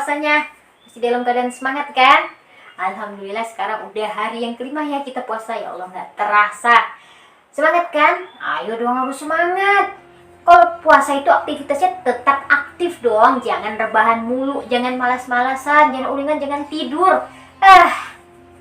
puasanya? Masih dalam keadaan semangat kan? Alhamdulillah sekarang udah hari yang kelima ya kita puasa. Ya Allah, nggak terasa. Semangat kan? Ayo dong, harus semangat. Kalau puasa itu aktivitasnya tetap aktif dong. Jangan rebahan mulu, jangan malas-malasan, jangan ulingan, jangan tidur.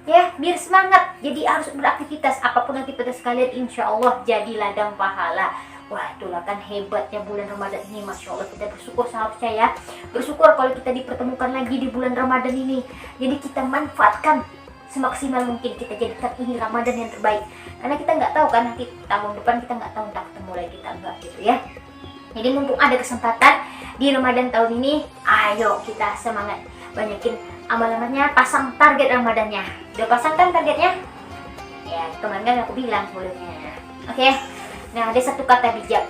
Ya, biar semangat. Jadi harus beraktivitas. Apapun aktivitas kalian, insya Allah jadi ladang pahala. Wah, itulah kan hebatnya bulan Ramadan ini. Masya Allah, kita bersyukur seharusnya ya. Bersyukur kalau kita dipertemukan lagi di bulan Ramadan ini. Jadi kita manfaatkan semaksimal mungkin. Kita jadikan ini Ramadan yang terbaik. Karena kita nggak tahu kan, nanti tahun depan kita nggak tahu entah ketemu lagi kita enggak gitu ya. Jadi mumpung ada kesempatan di Ramadan tahun ini, ayo kita semangat. Banyakin amal-amalnya, pasang target Ramadannya. Udah pasang kan targetnya? Ya, kemarin kan aku bilang sebelumnya. Oke. Nah, ada satu kata bijak.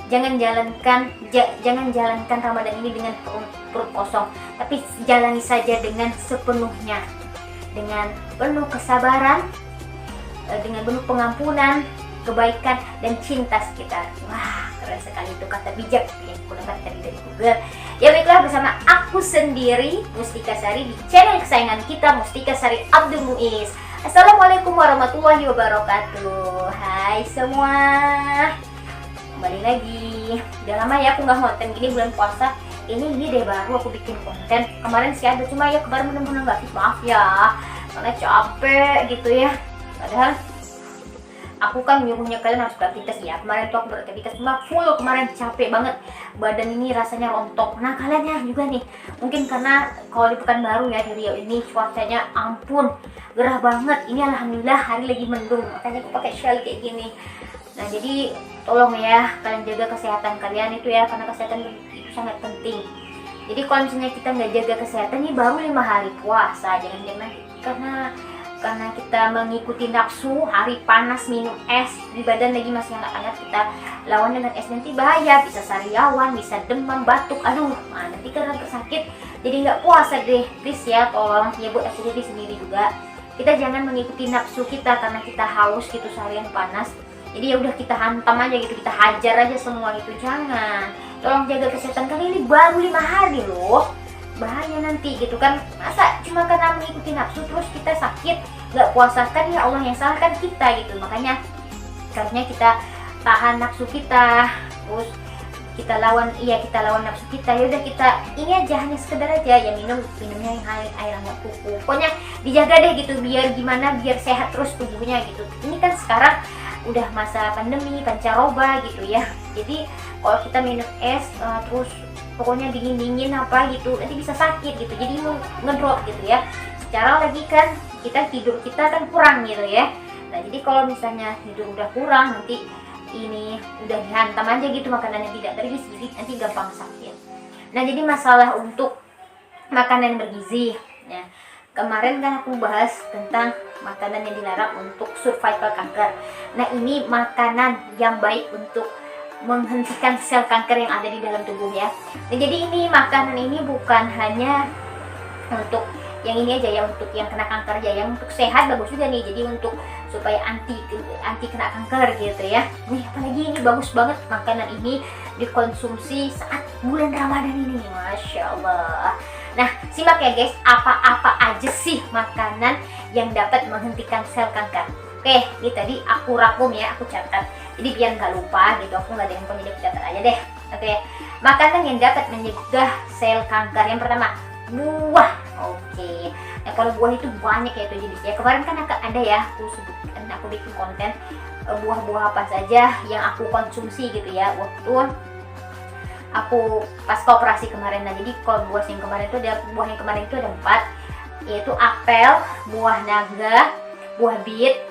Jangan jalankan Ramadan ini dengan perut kosong, tapi jalani saja dengan sepenuhnya. Dengan penuh kesabaran, dengan penuh pengampunan, kebaikan, dan cinta sekitar. Wah, keren sekali itu kata bijak yang aku dapat tadi dari Google. Ya baiklah, bersama aku sendiri, Mustika Sari, di channel kesayangan kita, Mustika Sari Abdul Muiz. Assalamualaikum warahmatullahi wabarakatuh. Hai semua, kembali lagi. Udah lama ya aku nggak konten gini bulan puasa. Ini deh baru aku bikin konten. Kemarin sih ada, cuma ya kemarin bener-bener nggak fit, maaf ya, karena capek gitu ya. Padahal aku kan nyuruhnya kalian harus beraktivitas ya. Kemarin tuh aku beraktivitas cuma full, kemarin capek banget. Badan ini rasanya rontok. Nah kalian ya juga nih, mungkin karena kalau di Pekanbaru ya, di Riau ini cuacanya ampun, gerah banget. Ini alhamdulillah hari lagi mendung, makanya aku pakai shawl kayak gini. Nah jadi tolong ya kalian jaga kesehatan kalian itu ya, karena kesehatan itu sangat penting. Jadi kalau misalnya kita nggak jaga kesehatan, ini baru 5 hari puasa, jangan karena kita mengikuti nafsu, hari panas minum es, di badan lagi masih hangat-hangat, kita lawan dengan es, nanti bahaya, bisa sariawan, bisa demam, batuk, aduh, nanti karena tersakit, jadi nggak puasa deh, please ya, tolong ya buat aku jadi sendiri juga. Kita jangan mengikuti nafsu kita karena kita haus gitu seharian panas, jadi ya udah kita hantam aja gitu, kita hajar aja semua gitu, jangan. Tolong jaga kesehatan kalian, ini baru 5 hari loh. Bahaya nanti gitu kan, masa cuma karena mengikuti nafsu terus kita sakit, nggak puasa, kan ya Allah yang salah kan kita gitu. Makanya harusnya kita tahan nafsu kita, terus kita lawan nafsu kita. Ya udah kita ini aja, hanya sekedar aja ya, minumnya yang air hangat kuku, pokoknya dijaga deh gitu, biar gimana, biar sehat terus tubuhnya gitu. Ini kan sekarang udah masa pandemi, pancaroba gitu ya, jadi kalau kita minum es terus pokoknya dingin apa gitu, nanti bisa sakit gitu, jadi ngedrop gitu ya. Secara lagi kan tidur kita kan kurang gitu ya. Nah jadi kalau misalnya tidur udah kurang, nanti ini udah dihantam aja gitu makanannya tidak tergizi, jadi nanti gampang sakit. Nah jadi masalah untuk makanan bergizi ya, kemarin kan aku bahas tentang makanan yang dilarang untuk survival kanker. Nah ini makanan yang baik untuk menghentikan sel kanker yang ada di dalam tubuh ya. Nah, jadi ini makanan ini bukan hanya untuk yang ini aja ya, untuk yang kena kanker aja, yang untuk sehat bagus juga nih. Jadi untuk supaya anti kena kanker gitu ya. Nih apalagi ini bagus banget makanan ini dikonsumsi saat bulan Ramadan ini, masya Allah. Nah simak ya guys, apa-apa aja sih makanan yang dapat menghentikan sel kanker. Oke, ini tadi aku rangkum ya, aku catat. Jadi biar nggak lupa gitu, aku nggak ada handphone, jadi aku catat aja deh. Oke, makanan yang dapat mencegah sel kanker. Yang pertama, buah. Oke, nah kalau buah itu banyak ya itu jenisnya. Kemarin kan ada ya, aku bikin konten buah-buah apa saja yang aku konsumsi gitu ya waktu aku pas koperasi kemarin. Nah jadi kalau buah yang kemarin itu ada 4, yaitu apel, buah naga, buah bit,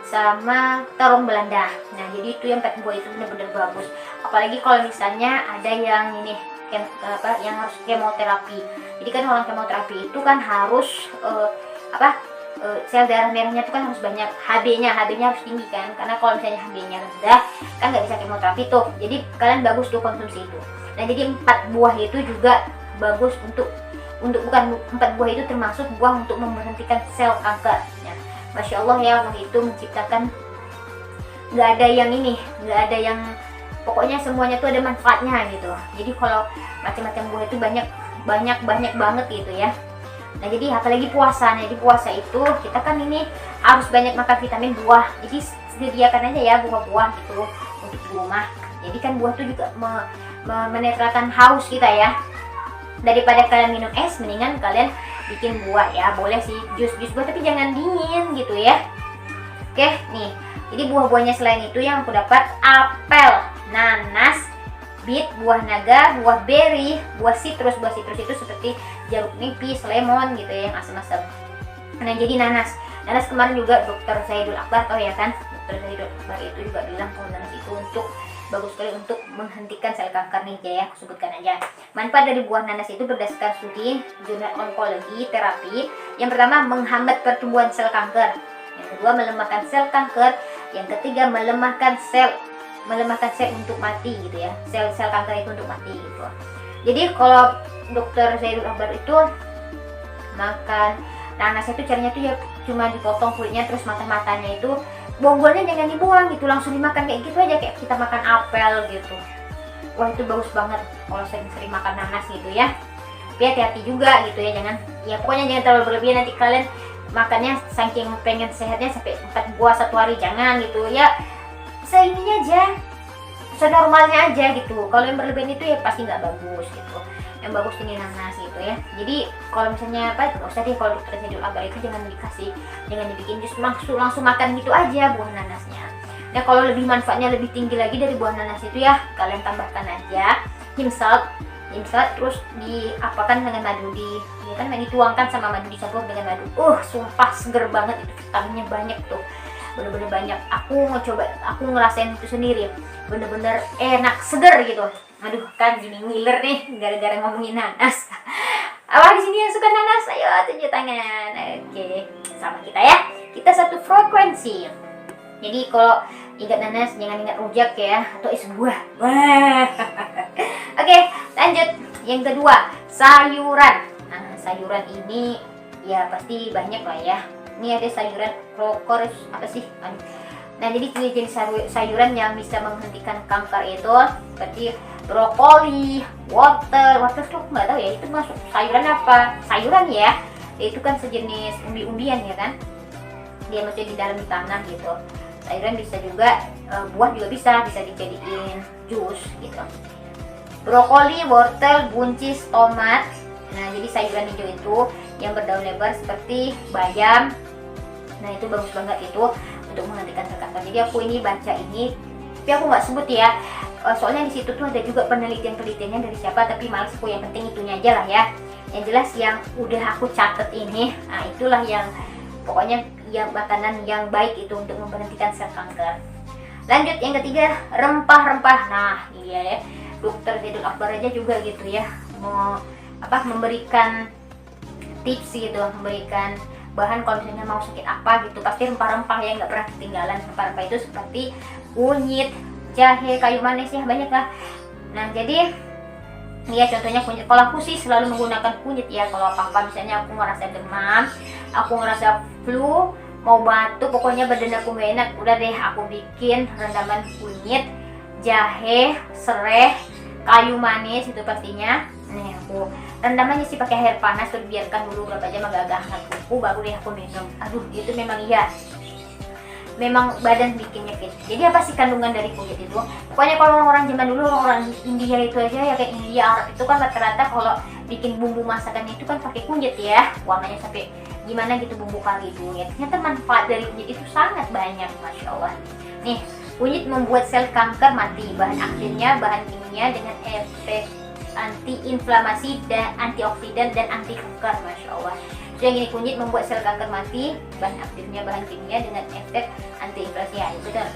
sama terong Belanda. Nah jadi itu yang 4 buah itu benar-benar bagus. Apalagi kalau misalnya ada yang ini yang harus kemoterapi. Jadi kan orang kemoterapi itu kan harus sel darah merahnya itu kan harus banyak, HB-nya harus tinggi kan. Karena kalau misalnya HB-nya rendah kan nggak bisa kemoterapi tuh. Jadi kalian bagus tuh konsumsi itu. Nah jadi 4 buah itu juga bagus untuk bukan 4 buah itu termasuk buah untuk memberhentikan sel kanker. Nah, masya Allah ya, Allah itu menciptakan nggak ada yang pokoknya semuanya tuh ada manfaatnya gitu. Jadi kalau macam-macam buah itu banyak banyak banget gitu ya. Nah jadi apalagi puasa, jadi puasa itu kita kan ini harus banyak makan vitamin buah, jadi sediakan aja ya buah-buah gitu untuk di rumah. Jadi kan buah tuh juga menetralkan haus kita ya. Daripada kalian minum es, mendingan kalian bikin buah ya. Boleh sih jus buah tapi jangan dingin gitu ya. Oke nih, jadi buah-buahnya selain itu yang aku dapat apel, nanas, bit, buah naga, buah beri, buah citrus itu seperti jeruk nipis, lemon gitu ya, yang asam-asam. Nah jadi nanas kemarin juga Dokter Zaidul Akbar tahu ya kan, Dokter Zaidul Akbar itu juga bilang kalau nanas itu bagus sekali untuk menghentikan sel kanker nih ya, aku sebutkan aja. Manfaat dari buah nanas itu berdasarkan studi jurnal onkologi terapi. Yang pertama, menghambat pertumbuhan sel kanker. Yang kedua, melemahkan sel kanker. Yang ketiga, melemahkan sel untuk mati gitu ya. Sel kanker itu untuk mati gitu. Jadi kalau Dokter Zaidul Akbar itu makan nanas itu caranya tuh ya cuma dipotong kulitnya, terus matanya itu bonggolnya jangan dibuang gitu, langsung dimakan kayak gitu aja, kayak kita makan apel gitu. Wah itu bagus banget kalau sering-sering makan nanas gitu ya. Tapi hati-hati juga gitu ya, pokoknya jangan terlalu berlebihan, nanti kalian makannya saking pengen sehatnya sampai 4 buah satu hari, jangan gitu ya. Seininya aja, senormalnya aja gitu. Kalau yang berlebihan itu ya pasti nggak bagus gitu. Yang bagus ini nanas gitu ya. Jadi kalau misalnya nggak usah deh, kalau Dokter Zaidul Akbar itu jangan dibikin jus, langsung makan gitu aja buah nanasnya. Nah kalau manfaatnya lebih tinggi lagi dari buah nanas itu ya, kalian tambahkan aja himsalt terus diapakan dengan madu, dituangkan sama madu, dicampur dengan madu. Sumpah seger banget, itu vitaminnya banyak tuh, bener-bener banyak. Aku ngerasain itu sendiri, bener-bener enak, seger gitu. Aduh kan gini ngiler nih gara-gara ngomongin nanas. Awal di sini yang suka nanas, ayo tunjuk tangan. Oke, sama kita ya. Kita satu frekuensi. Jadi kalau ingat nanas jangan ingat rujak ya, atau es buah. Wah. Oke, lanjut. Yang kedua, sayuran. Nah, sayuran ini ya pasti banyak lah ya. Ini ada sayuran krokoris apa sih? Nah, jadi jenis sayuran yang bisa menghentikan kanker itu seperti brokoli, wortel tuh nggak tahu ya itu masuk sayuran apa, sayuran ya, itu kan sejenis umbi-umbian ya kan, dia masih di dalam tanah gitu. Sayuran bisa juga, buah juga bisa dijadiin jus gitu. Brokoli, wortel, buncis, tomat. Nah jadi sayuran hijau itu yang berdaun lebar seperti bayam, nah itu bagus banget itu untuk menghentikan kanker. Jadi aku ini baca ini, tapi aku nggak sebut ya, soalnya di situ tuh ada juga penelitiannya dari siapa, tapi males aku, yang penting itunya aja lah ya. Yang jelas yang udah aku catat ini, nah itulah yang pokoknya yang makanan yang baik itu untuk memberhentikan sel kanker. Lanjut yang ketiga, rempah-rempah. Nah iya ya, Dokter Zaidul Akbar aja juga gitu ya, memberikan tips gitu, memberikan bahan kalau misalnya mau sakit apa gitu, pasti rempah-rempah ya, nggak pernah ketinggalan. Rempah-rempah itu seperti kunyit, jahe, kayu manis ya, banyak lah. Nah jadi ya contohnya kunyit, kalau aku sih selalu menggunakan kunyit ya. Kalau apa-apa misalnya aku ngerasa demam, aku ngerasa flu, mau batuk, pokoknya badan aku gak enak, udah deh aku bikin rendaman kunyit, jahe, serai, kayu manis itu pastinya. Nih aku rendamannya sih pakai air panas, terus biarkan dulu berapa jam agak-agak hangat kuku, baru deh aku minum. Aduh itu memang iya, memang badan bikinnya fit. Jadi apa sih kandungan dari kunyit itu? Pokoknya kalau orang zaman dulu, orang India itu aja ya, kayak India, Arab itu kan rata-rata kalau bikin bumbu masakan itu kan pakai kunyit ya, warnanya sampai gimana gitu, bumbu kari itu ya. Ternyata manfaat dari kunyit itu sangat banyak, masya Allah. Nih, kunyit membuat sel kanker mati. Bahan aktifnya bahan kimia dengan efek anti-inflamasi dan antioksidan dan anti kanker, masya Allah. Yang ini kunyit membuat sel kanker mati, bahan aktifnya bahan kimia dengan efek anti-inflamasi ya, betul.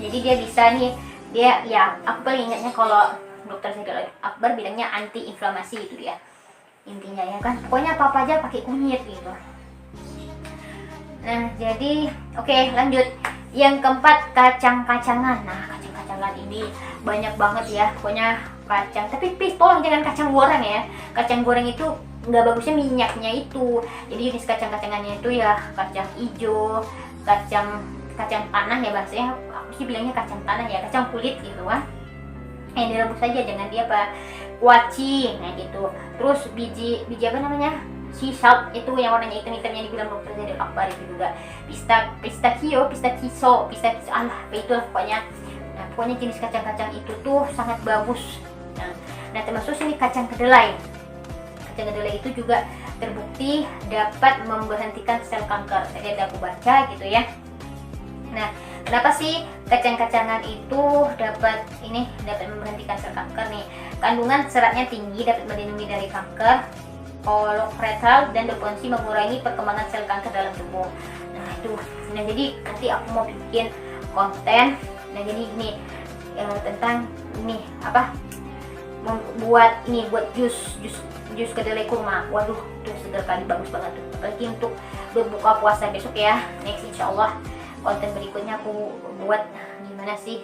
Jadi dia bisa nih, dia ya aku paling ingatnya kalau Dokter Zaidul Akbar bilangnya anti-inflamasi itu dia intinya ya kan. Pokoknya apa aja pakai kunyit gitu. Nah jadi oke, lanjut. Yang keempat, kacang-kacangan. Nah kacang-kacangan ini banyak banget ya, pokoknya kacang, tapi please tolong jangan kacang goreng ya. Kacang goreng itu nggak bagusnya minyaknya itu. Jadi jenis kacang-kacangannya itu ya kacang hijau, kacang tanah ya bahasanya, aku sih bilangnya kacang tanah ya, kacang kulit gitu kan. direbus saja, jangan dia kuaci, nah gitu. Terus biji apa namanya, sea salt itu yang warnanya hitam-hitam yang dibilang dokter Zaidul Akbar itu juga, pistachio, alah apa itulah pokoknya. Nah pokoknya jenis kacang-kacang itu tuh sangat bagus. Nah termasuk sini kacang kedelai. Kacang kedelai itu juga terbukti dapat memberhentikan sel kanker. Tadi ada aku baca gitu ya. Nah, kenapa sih kacang-kacangan itu dapat memberhentikan sel kanker nih? Kandungan seratnya tinggi, dapat melindungi dari kanker kolorektal dan berfungsi mengurangi perkembangan sel kanker dalam tubuh. Nah, itu. Nah, jadi nanti aku mau bikin konten. Nah, jadi ini tentang ini buat jus kedelai kurma. Waduh, itu segar kali, bagus banget tuh. Apalagi untuk berbuka puasa besok ya. Next insyaallah konten berikutnya aku buat gimana sih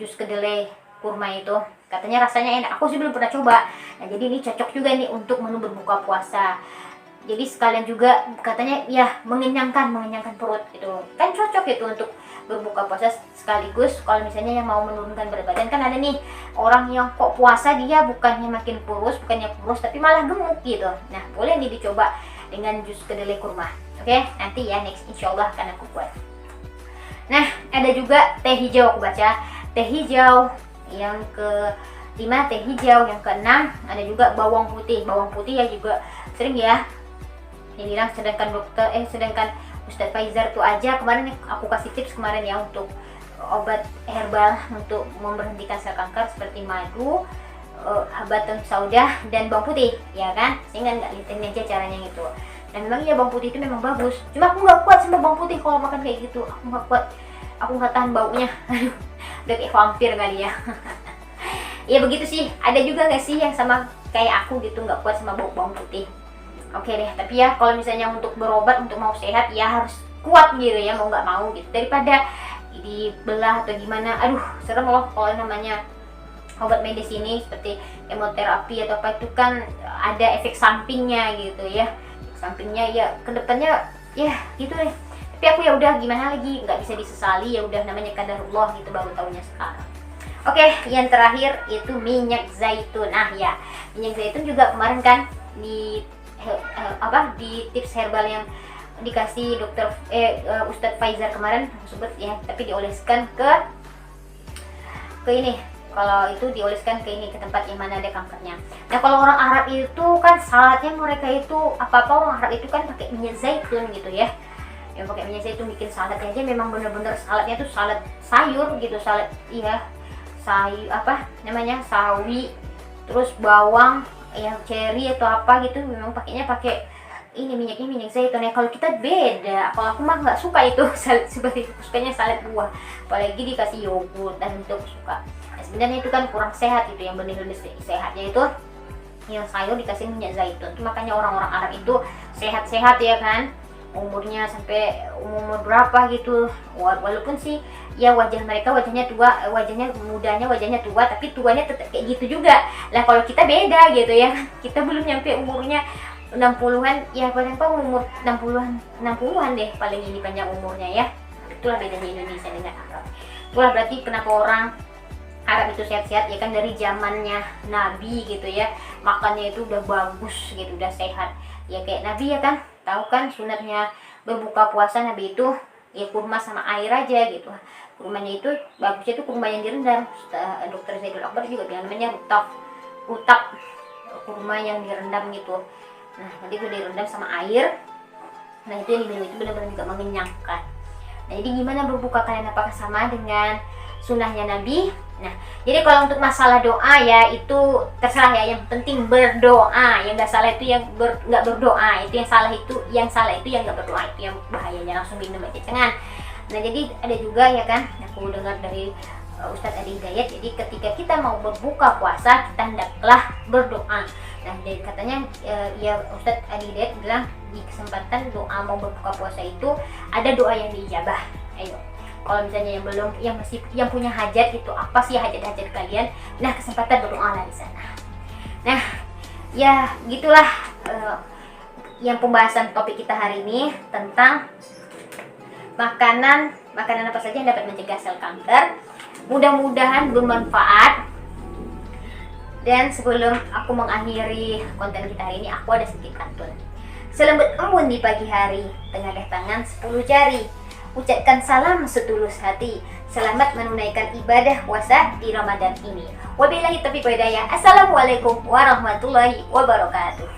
jus kedelai kurma itu. Katanya rasanya enak, aku sih belum pernah coba. Nah jadi ini cocok juga nih untuk menu berbuka puasa. Jadi sekalian juga katanya ya mengenyangkan perut gitu. Kan cocok itu untuk berbuka puasa, sekaligus kalau misalnya yang mau menurunkan berat badan. Kan ada nih orang yang kok puasa dia bukannya makin kurus tapi malah gemuk gitu. Nah boleh nih dicoba dengan jus kedelai kurma. Oke, nanti ya next insyaallah akan aku buat. Nah, ada juga teh hijau, aku baca. Teh hijau yang ke-5, teh hijau yang ke-6, ada juga bawang putih. Bawang putih ya juga sering ya dibilang, sedangkan Ustadz Faizar tuh aja kemarin aku kasih tips kemarin ya untuk obat herbal untuk memberhentikan sel kanker seperti madu, habatus sauda dan bawang putih, ya kan? Sehingga nggak liatin aja caranya gitu. Dan memang iya bawang putih itu memang bagus, cuma aku nggak kuat sama bawang putih kalau makan kayak gitu. Aku nggak kuat, aku nggak tahan baunya. Aduh, udah kayak vampir kali ya. Ya begitu sih. Ada juga nggak sih yang sama kayak aku gitu, nggak kuat sama bawang putih? Oke deh, tapi ya kalau misalnya untuk berobat, untuk mau sehat ya harus kuat gitu ya, mau nggak mau gitu, daripada dibelah atau gimana. Aduh serem loh kalau namanya obat medis ini, seperti kemoterapi atau apa, itu kan ada efek sampingnya gitu ya. Sampingnya ya kedepannya ya gitu deh. Tapi aku ya udah gimana lagi, nggak bisa disesali, ya udah namanya qadarullah gitu, baru tahunya sekarang. Oke, yang terakhir itu minyak zaitun. Nah ya, minyak zaitun juga kemarin kan di tips herbal yang dikasih Ustadz Faizar kemarin sebut ya, tapi dioleskan ke ini. Kalau itu dioleskan ke tempat yang mana ada kankernya. Nah kalau orang Arab itu kan saladnya mereka itu apa-apa orang Arab itu kan pakai minyak zaitun gitu ya. Yang pakai minyak zaitun bikin saladnya aja memang bener-bener saladnya tuh salad sayur gitu, salad sawi, terus bawang yang cherry atau apa gitu, memang pakainya pakai minyaknya minyak zaitun ya. Kalau kita beda, kalau aku mah nggak suka itu salad seperti itu, sukanya salad buah, apalagi dikasih yogurt dan itu aku suka. Nah, sebenarnya itu kan kurang sehat, itu yang benar-benar sehatnya itu yang sayur dikasih minyak zaitun. Itu makanya orang-orang Arab itu sehat-sehat ya kan, umurnya sampai umur berapa gitu, walaupun sih ya wajahnya tua, wajahnya tua, tapi tuanya tetap kayak gitu juga. Lah kalau kita beda gitu ya, kita belum nyampe umurnya 60-an ya, paling umur 60-an deh paling ini panjang umurnya ya. Itulah bedanya Indonesia dengan Arab. Itulah berarti kenapa orang Arab itu sehat-sehat ya kan, dari zamannya Nabi gitu ya, makannya itu udah bagus gitu, udah sehat ya kayak Nabi ya kan. Tahu kan sunatnya berbuka puasa Nabi itu ya kurma sama air aja gitu. Kurmanya itu bagusnya itu kurma yang direndam. Dokter Zaidul Akbar juga bilang namanya rutab kurma yang direndam gitu. Nah nanti itu direndam sama air. Nah itu yang diminum itu benar-benar juga mengenyangkan. Nah jadi gimana berbuka kalian, apakah sama dengan sunnahnya Nabi? Nah jadi kalau untuk masalah doa ya itu terserah ya, yang penting berdoa. Yang nggak salah itu yang nggak berdoa, itu yang salah itu yang nggak berdoa, itu yang bahayanya, langsung minum aja jangan. Nah jadi ada juga ya kan, aku dengar dari Ustadz Adi Hidayat, jadi ketika kita mau berbuka puasa kita hendaklah berdoa. Nah jadi katanya ya Ustadz Adi Hidayat bilang di kesempatan doa mau berbuka puasa itu ada doa yang diijabah. Ayo kalau misalnya yang punya hajat gitu, apa sih hajat-hajat kalian, nah kesempatan berdoa lah di sana. Nah ya gitulah yang pembahasan topik kita hari ini tentang makanan apa saja yang dapat mencegah sel kanker. Mudah-mudahan bermanfaat Dan sebelum aku mengakhiri konten kita hari ini, aku ada sedikit pantun. Selembut embun di pagi hari, tengadah tangan 10 jari. Ucapkan salam setulus hati, selamat menunaikan ibadah puasa di Ramadan ini. Wabillahi taufiq wal hidayah. Assalamualaikum warahmatullahi wabarakatuh.